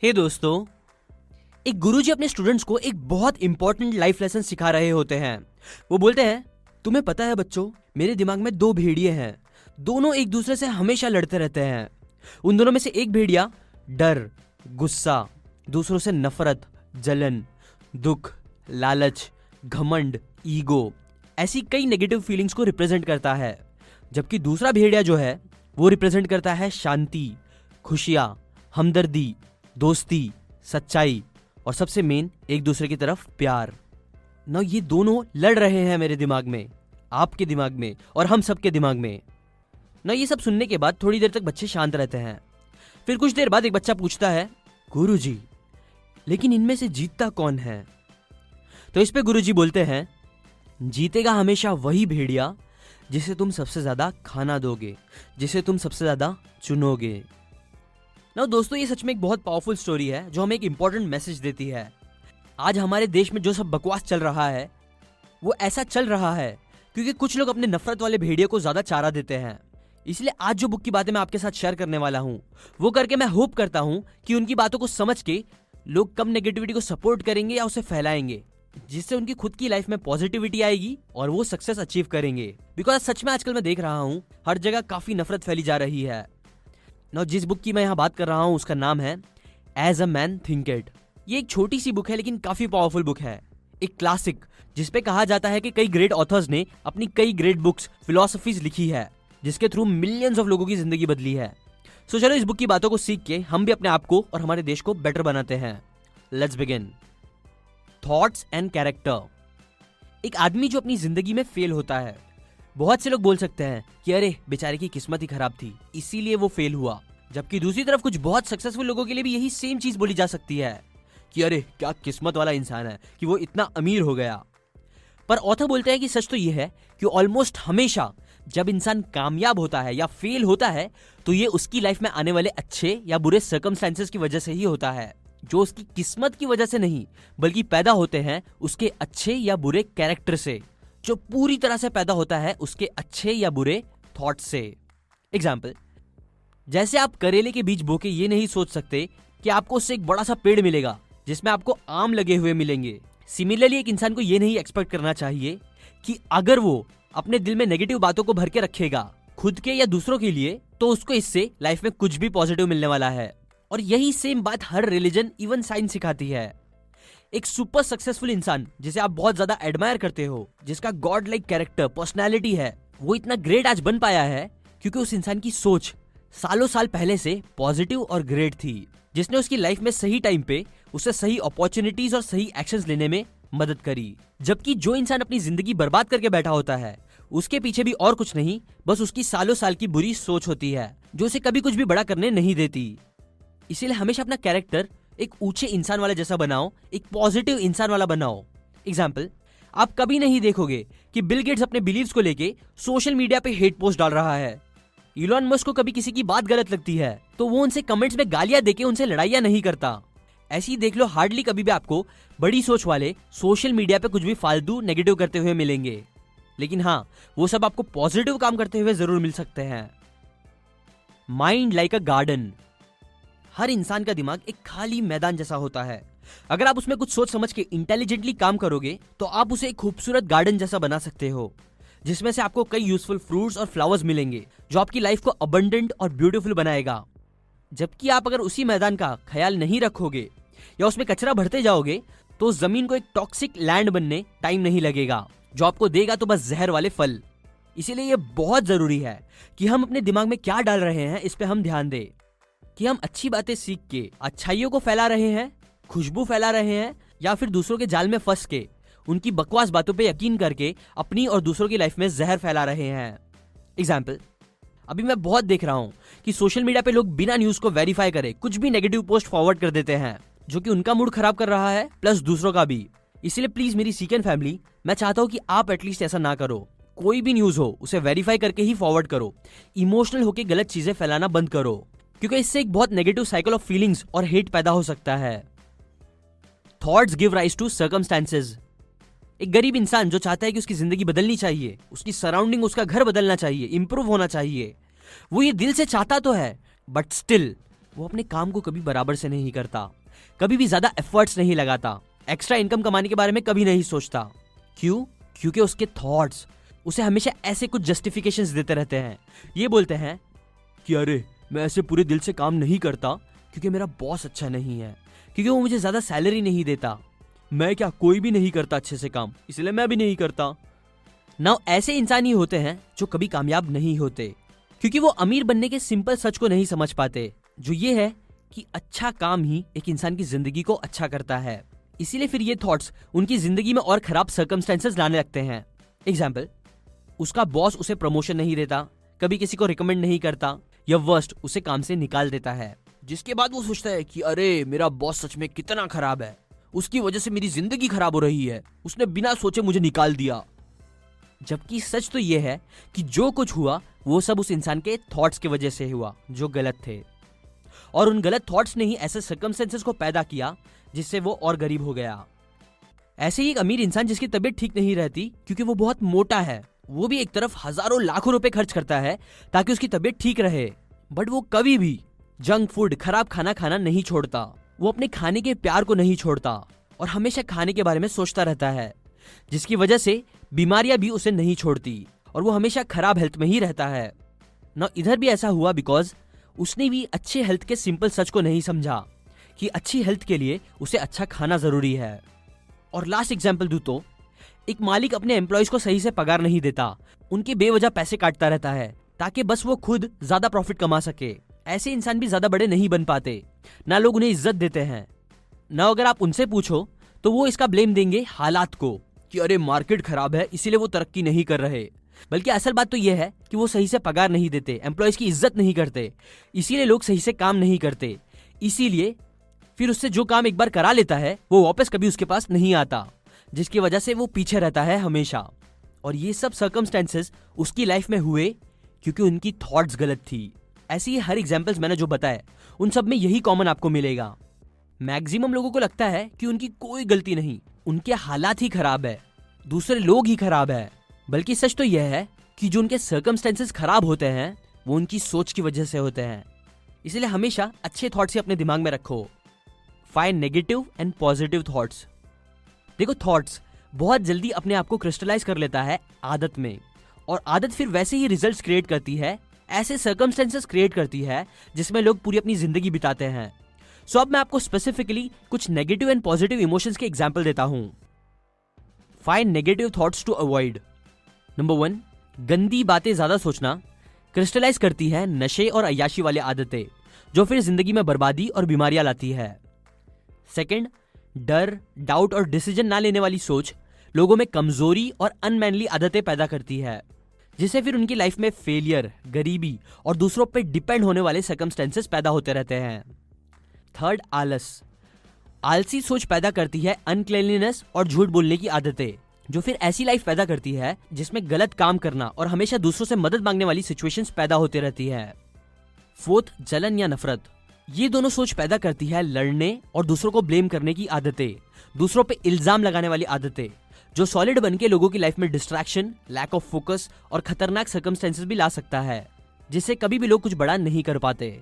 हे दोस्तों, एक गुरुजी अपने स्टूडेंट्स को एक बहुत इंपॉर्टेंट लाइफ लेसन सिखा रहे होते हैं। वो बोलते हैं, तुम्हें पता है बच्चों, मेरे दिमाग में दो भेड़िए हैं। दोनों एक दूसरे से हमेशा लड़ते रहते हैं। उन दोनों में से एक भेड़िया डर, गुस्सा, दूसरों से नफरत, जलन, दुख, लालच, घमंड, ईगो, ऐसी कई नेगेटिव फीलिंग्स को रिप्रेजेंट करता है। जबकि दूसरा भेड़िया जो है वो रिप्रेजेंट करता है शांति, खुशियां, हमदर्दी, दोस्ती, सच्चाई और सबसे मेन एक दूसरे की तरफ प्यार। ना ये दोनों लड़ रहे हैं मेरे दिमाग में, आपके दिमाग में और हम सबके दिमाग में। ना ये सब सुनने के बाद थोड़ी देर तक बच्चे शांत रहते हैं। फिर कुछ देर बाद एक बच्चा पूछता है, गुरुजी, लेकिन इनमें से जीतता कौन है? तो इस पे गुरुजी बोलते हैं, जीतेगा हमेशा वही भेड़िया जिसे तुम सबसे ज्यादा खाना दोगे, जिसे तुम सबसे ज्यादा चुनोगे। ना दोस्तों, ये सच में एक बहुत पावरफुल स्टोरी है जो हमें एक इंपॉर्टेंट मैसेज देती है। आज हमारे देश में जो सब बकवास चल रहा है वो ऐसा चल रहा है क्योंकि कुछ लोग अपने नफरत वाले भेड़िए को ज्यादा चारा देते हैं। इसलिए आज जो बुक की बातें मैं आपके साथ शेयर करने वाला हूं वो करके मैं होप करता हूं कि उनकी बातों को समझ के लोग कम नेगेटिविटी को सपोर्ट करेंगे या उसे फैलाएंगे, जिससे उनकी खुद की लाइफ में पॉजिटिविटी आएगी और वो सक्सेस अचीव करेंगे। बिकॉज सच में आजकल मैं देख रहा हूँ हर जगह काफी नफरत फैली जा रही है। ना जिस बुक की मैं यहाँ बात कर रहा हूँ उसका नाम है एज अ मैन थिंकेड। ये एक छोटी सी बुक है लेकिन काफी पावरफुल बुक है, एक क्लासिक जिसपे कहा जाता है कि कई ग्रेट ऑथर्स ने अपनी कई ग्रेट बुक्स, फिलोसफीज लिखी है जिसके थ्रू मिलियंस ऑफ लोगों की जिंदगी बदली है। सो चलो इस बुक की बातों को सीख के हम भी अपने आप को और हमारे देश को बेटर बनाते हैं। Let's begin. Thoughts and character. एक आदमी जो अपनी जिंदगी में फेल होता है, बहुत से लोग बोल सकते हैं कि अरे बेचारे की किस्मत ही खराब थी इसीलिए वो फेल हुआ। जबकि दूसरी तरफ कुछ बहुत सक्सेसफुल लोगों के लिए भी यही सेम चीज बोली जा सकती है कि अरे क्या किस्मत वाला इंसान है कि वो इतना अमीर हो गया। पर ऑथर बोलते हैं कि सच तो ये है कि ऑलमोस्ट हमेशा जब इंसान कामयाब होता है या फेल होता है तो ये उसकी लाइफ में आने वाले अच्छे या बुरे सर्कमस्टेंसेस की वजह से ही होता है, जो उसकी किस्मत की वजह से नहीं बल्कि पैदा होते हैं उसके अच्छे या बुरे कैरेक्टर से, जो पूरी तरह से पैदा होता है उसके अच्छे या बुरे थॉट से। एग्जाम्पल, जैसे आप करेले के बीज बो के ये नहीं सोच सकते कि आपको उससे एक बड़ा सा पेड़ मिलेगा जिसमें आपको आम लगे हुए मिलेंगे। सिमिलरली एक इंसान को ये नहीं एक्सपेक्ट करना चाहिए कि अगर वो अपने दिल में नेगेटिव बातों को भर के रखेगा खुद के या दूसरों के लिए तो उसको इससे लाइफ में कुछ भी पॉजिटिव मिलने वाला है। और यही सेम बात हर रिलीजन, इवन साइंस सिखाती है। एक सुपर सक्सेसफुल इंसान जिसे आप बहुत ज्यादा एडमायर करते हो, जिसका गॉड लाइक कैरेक्टर, पर्सनैलिटी है, वो इतना ग्रेट आज बन पाया है क्योंकि उस इंसान की सोच सालों साल पहले से पॉजिटिव और ग्रेट थी, जिसने उसकी लाइफ में सही टाइम पे उसे सही अपॉर्चुनिटीज और सही एक्शंस लेने में मदद करी। जबकि जो इंसान अपनी जिंदगी बर्बाद करके बैठा होता है उसके पीछे भी और कुछ नहीं, बस उसकी सालों साल की बुरी सोच होती है जो उसे कभी कुछ भी बड़ा करने नहीं देती। इसीलिए हमेशा अपना कैरेक्टर एक ऊंचे इंसान वाला जैसा बनाओ, एक पॉजिटिव इंसान वाला बनाओ। एग्जाम्पल, आप कभी नहीं देखोगे कि बिल गेट्स अपने बिलीव्स को लेके सोशल मीडिया पे हेट पोस्ट डाल रहा है। इलॉन मस्क को कभी किसी की बात गलत लगती है तो वो उनसे कमेंट्स में गालियां देके उनसे लड़ाइयां नहीं करता। ऐसे ही देख लो, हार्डली कभी भी आपको बड़ी सोच वाले सोशल मीडिया पे कुछ भी फालतू नेगेटिव करते हुए मिलेंगे, लेकिन हाँ, वो सब आपको पॉजिटिव काम करते हुए जरूर मिल सकते हैं। Mind like a garden. हर इंसान का दिमाग एक खाली मैदान जैसा होता है। अगर आप उसमें कुछ सोच समझ के इंटेलिजेंटली काम करोगे तो आप उसे एक खूबसूरत गार्डन जैसा बना सकते हो, जिसमें से आपको कई यूजफुल फ्रूट्स और फ्लावर्स मिलेंगे जो आपकी लाइफ को अबंडेंट और ब्यूटीफुल बनाएगा। जबकि आप अगर उसी मैदान का ख्याल नहीं रखोगे या उसमें कचरा भरते जाओगे तो उस जमीन को एक टॉक्सिक लैंड बनने टाइम नहीं लगेगा, जो आपको देगा तो बस जहर वाले फल। इसीलिए ये बहुत जरूरी है कि हम अपने दिमाग में क्या डाल रहे हैं इस पे हम ध्यान दें, कि हम अच्छी बातें सीख के अच्छाइयों को फैला रहे हैं, खुशबू फैला रहे हैं, या फिर दूसरों के जाल में फंस के उनकी बकवास बातों पे यकीन करके अपनी और दूसरों की लाइफ में जहर फैला रहे हैं। एग्जाम्पल, अभी मैं बहुत देख रहा हूं कि सोशल मीडिया पे लोग बिना न्यूज को वेरीफाई करे कुछ भी नेगेटिव पोस्ट फॉरवर्ड कर देते हैं, जो कि उनका मूड खराब कर रहा है प्लस दूसरों का भी। इसलिए प्लीज मेरी सीकन फैमिली, मैं चाहता हूं कि आप एटलीस्ट ऐसा ना करो। कोई भी न्यूज हो उसे वेरीफाई करके ही फॉरवर्ड करो। इमोशनल होकर गलत चीजें फैलाना बंद करो, क्योंकि इससे एक बहुत नेगेटिव साइकिल ऑफ फीलिंग्स और हेट पैदा हो सकता है। Thoughts give rise to circumstances. एक गरीब इंसान जो चाहता है कि उसकी जिंदगी बदलनी चाहिए, उसकी सराउंडिंग, उसका घर बदलना चाहिए, इंप्रूव होना चाहिए, वो ये दिल से चाहता तो है, बट स्टिल वो अपने काम को कभी बराबर से नहीं करता, कभी भी ज्यादा एफर्ट्स नहीं लगाता, एक्स्ट्रा इनकम कमाने के बारे में कभी नहीं सोचता। क्यों? क्योंकि उसके थॉट्स उसे हमेशा ऐसे कुछ जस्टिफिकेशंस देते रहते हैं। ये बोलते हैं कि अरे मैं ऐसे पूरे दिल से काम नहीं करता क्योंकि मेरा बॉस अच्छा नहीं है, क्योंकि वो मुझे ज्यादा सैलरी नहीं देता। मैं क्या, कोई भी नहीं करता अच्छे से काम, इसलिए मैं भी नहीं करता। नाउ ऐसे इंसान ही होते हैं जो कभी कामयाब नहीं होते, क्योंकि वो अमीर बनने के सिंपल सच को नहीं समझ पाते, जो ये है कि अच्छा काम ही एक इंसान की जिंदगी को अच्छा करता है। इसीलिए फिर ये थॉट्स उनकी जिंदगी में और खराब सर्कमस्टेंसेस लाने लगते हैं। एग्जाम्पल, उसका बॉस उसे प्रमोशन नहीं देता, कभी किसी को रिकमेंड नहीं करता, या वर्स्ट उसे काम से निकाल देता है, जिसके बाद वो सोचता है कि अरे मेरा बॉस सच में कितना खराब है, उसकी वजह से मेरी जिंदगी खराब हो रही है, उसने बिना सोचे मुझे निकाल दिया। जबकि सच तो यह है कि जो कुछ हुआ वो सब उस इंसान के थॉट्स की वजह से हुआ जो गलत थे, और उन गलत थॉट्स ने ही ऐसे सर्कमस्टेंसेस को पैदा किया जिससे वो और गरीब हो गया। ऐसे ही एक अमीर इंसान जिसकी तबीयत ठीक नहीं रहती क्योंकि वो बहुत मोटा है, वो भी एक तरफ हजारों लाखों रुपए खर्च करता है ताकि उसकी तबीयत ठीक रहे, बट वो कभी भी जंक फूड, खराब खाना खाना नहीं छोड़ता। वो अपने खाने के प्यार को नहीं छोड़ता और हमेशा खाने के बारे में सोचता रहता है, जिसकी वजह से बीमारियां भी उसे नहीं छोड़ती और वो हमेशा खराब हेल्थ में ही रहता है ना। इधर भी ऐसा हुआ बिकॉज उसने भी अच्छे हेल्थ के सिंपल सच को नहीं समझा कि अच्छी हेल्थ के लिए उसे अच्छा खाना जरूरी है। और लास्ट एग्जाम्पल दूं तो एक मालिक अपने एम्प्लॉयज को सही से पगार नहीं देता, उनके बेवजह पैसे काटता रहता है ताकि बस वो खुद ज्यादा प्रॉफिट कमा सके। ऐसे इंसान भी ज्यादा बड़े नहीं बन पाते, ना लोग उन्हें इज्जत देते हैं, ना अगर आप उनसे पूछो तो वो इसका ब्लेम देंगे हालात को कि अरे मार्केट खराब है इसीलिए वो तरक्की नहीं कर रहे। बल्कि असल बात तो यह है कि वो सही से पगार नहीं देते, एम्प्लॉयज की इज्जत नहीं करते, इसीलिए लोग सही से काम नहीं करते, इसीलिए फिर उससे जो काम एक बार करा लेता है वो वापस कभी उसके पास नहीं आता, जिसकी वजह से वो पीछे रहता है हमेशा। और ये सब सर्कमस्टेंसेस उसकी लाइफ में हुए क्योंकि उनकी थॉट्स गलत थी। ऐसे ही हर एग्जाम्पल्स मैंने जो बताए उन सब में यही कॉमन आपको मिलेगा। मैक्सिमम लोगों को लगता है कि उनकी कोई गलती नहीं, उनके हालात ही खराब है, दूसरे लोग ही खराब है। बल्कि सच तो यह है कि जो उनके सर्कमस्टेंसेस खराब होते हैं वो उनकी सोच की वजह से होते हैं। इसलिए हमेशा अच्छे थॉट्स ही अपने दिमाग में रखो। Find negative and positive thoughts. देखो, थॉट्स बहुत जल्दी अपने आप को क्रिस्टलाइज कर लेता है आदत में, और आदत फिर वैसे ही रिजल्ट्स क्रिएट करती है, ऐसे सर्कमस्टेंसेस क्रिएट करती है जिसमें लोग पूरी अपनी जिंदगी बिताते हैं। सो अब मैं आपको स्पेसिफिकली कुछ नेगेटिव एंड पॉजिटिव इमोशंस के एग्जांपल देता हूं। Find negative thoughts to avoid. Number 1, गंदी बातें ज्यादा सोचना क्रिस्टलाइज करती है नशे और अय्याशी वाले आदतें, जो फिर जिंदगी में बर्बादी और बीमारियां लाती है। सेकंड, डर, डाउट और डिसीजन ना लेने वाली सोच लोगों में कमजोरी और अनमैनली आदतें पैदा करती है, जिससे फिर उनकी लाइफ में फेलियर, गरीबी और दूसरों पर डिपेंड होने वाले सर्कमस्टेंसेस पैदा होते रहते हैं। थर्ड, आलस। आलसी सोच पैदा करती है अनक्लीनलीनेस और झूठ बोलने की आदतें, जो फिर ऐसी लाइफ पैदा करती है जिसमें गलत काम करना और हमेशा दूसरों से मदद मांगने वाली सिचुएशंस पैदा होती रहती है। फोर्थ, जलन या नफरत। ये दोनों सोच पैदा करती है लड़ने और दूसरों को ब्लेम करने की आदतें, दूसरों पे इल्जाम लगाने वाली आदतें, जो सॉलिड बन के लोगों की लाइफ में डिस्ट्रैक्शन, लैक ऑफ फोकस और खतरनाक सर्कमस्टेंसेस भी ला सकता है, जिससे कभी भी लोग कुछ बड़ा नहीं कर पाते।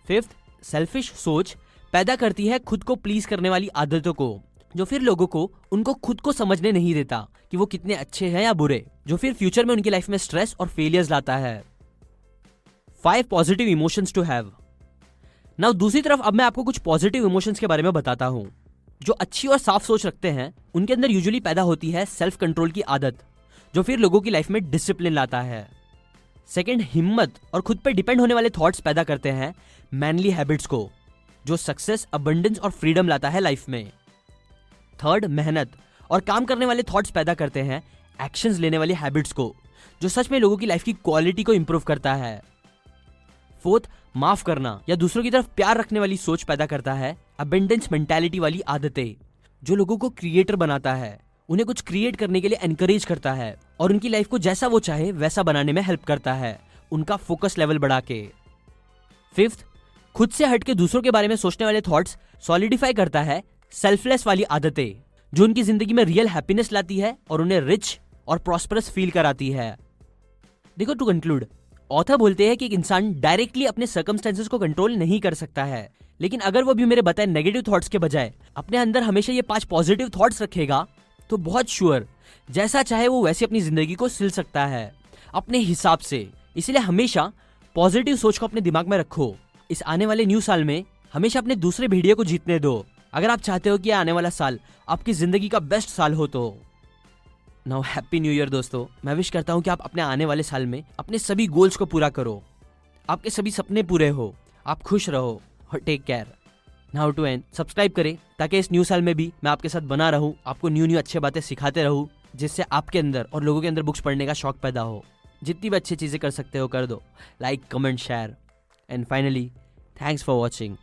फिफ्थ, सेल्फिश सोच पैदा करती है खुद को प्लीज करने वाली आदतों को, जो फिर लोगों को उनको खुद को समझने नहीं देता कि वो कितने अच्छे हैं या बुरे, जो फिर फ्यूचर में उनकी लाइफ में स्ट्रेस और फेलियर्स लाता है। 5 positive emotions to have. Now दूसरी तरफ अब मैं आपको कुछ पॉजिटिव इमोशंस के बारे में बताता हूं। जो अच्छी और साफ सोच रखते हैं उनके अंदर यूजुअली पैदा होती है सेल्फ कंट्रोल की आदत, जो फिर लोगों की लाइफ में डिसिप्लिन लाता है। सेकंड, हिम्मत और खुद पे डिपेंड होने वाले थॉट्स पैदा करते हैं मैनली हैबिट्स को, जो सक्सेस, अबंडेंस और फ्रीडम लाता है लाइफ में। थर्ड, मेहनत और काम करने वाले थॉट्स पैदा करते हैं एक्शंस लेने वाली हैबिट्स को, जो सच में लोगों की लाइफ की क्वालिटी को इंप्रूव करता है। फोर्थ, माफ करना या दूसरों की तरफ प्यार रखने वाली सोच पैदा करता है अबंडेंस मेंटालिटी वाली आदतें, जो लोगों को क्रिएटर बनाता है, उन्हें कुछ क्रिएट करने के लिए एनकरेज करता है और उनकी लाइफ को जैसा वो चाहे वैसा बनाने में हेल्प करता है, उनका फोकस लेवल बढ़ा के। फिफ्थ, खुद से हटके दूसरों के बारे में सोचने वाले थॉट्स सॉलिडिफाई करता है सेल्फलेस वाली आदतें, जो उनकी जिंदगी में रियल हैप्पीनेस लाती है और उन्हें रिच और प्रॉस्परस फील कराती है। देखो, टू कंक्लूड, ऑथर बोलते हैं कि एक इंसान डायरेक्टली अपने सर्कमस्टेंसेस को कंट्रोल नहीं कर सकता है, लेकिन अगर वो भी मेरे बताए नेगेटिव थॉट्स के बजाय अपने अंदर हमेशा ये 5 पॉजिटिव थॉट्स रखेगा तो बहुत श्योर जैसा चाहे वो वैसे अपनी जिंदगी को सिल सकता है अपने हिसाब से। इसलिए हमेशा पॉजिटिव सोच को अपने दिमाग में रखो। इस आने वाले न्यू साल में हमेशा अपने दूसरे भेड़िए को जीतने दो, अगर आप चाहते हो कि आने वाला साल आपकी जिंदगी का बेस्ट साल हो तो। नाउ हैप्पी न्यू ईयर दोस्तों। मैं विश करता हूं कि आप अपने आने वाले साल में अपने सभी गोल्स को पूरा करो, आपके सभी सपने पूरे हो, आप खुश रहो और take care. Now to end subscribe करें ताकि इस न्यू साल में भी मैं आपके साथ बना रहूं, आपको न्यू अच्छी बातें सिखाते रहूं, जिससे आपके अंदर और लोगों के अंदर बुक्स पढ़ने का शौक पैदा हो। जितनी भी अच्छी चीज़ें कर सकते हो कर दो, like comment share and finally thanks for watching.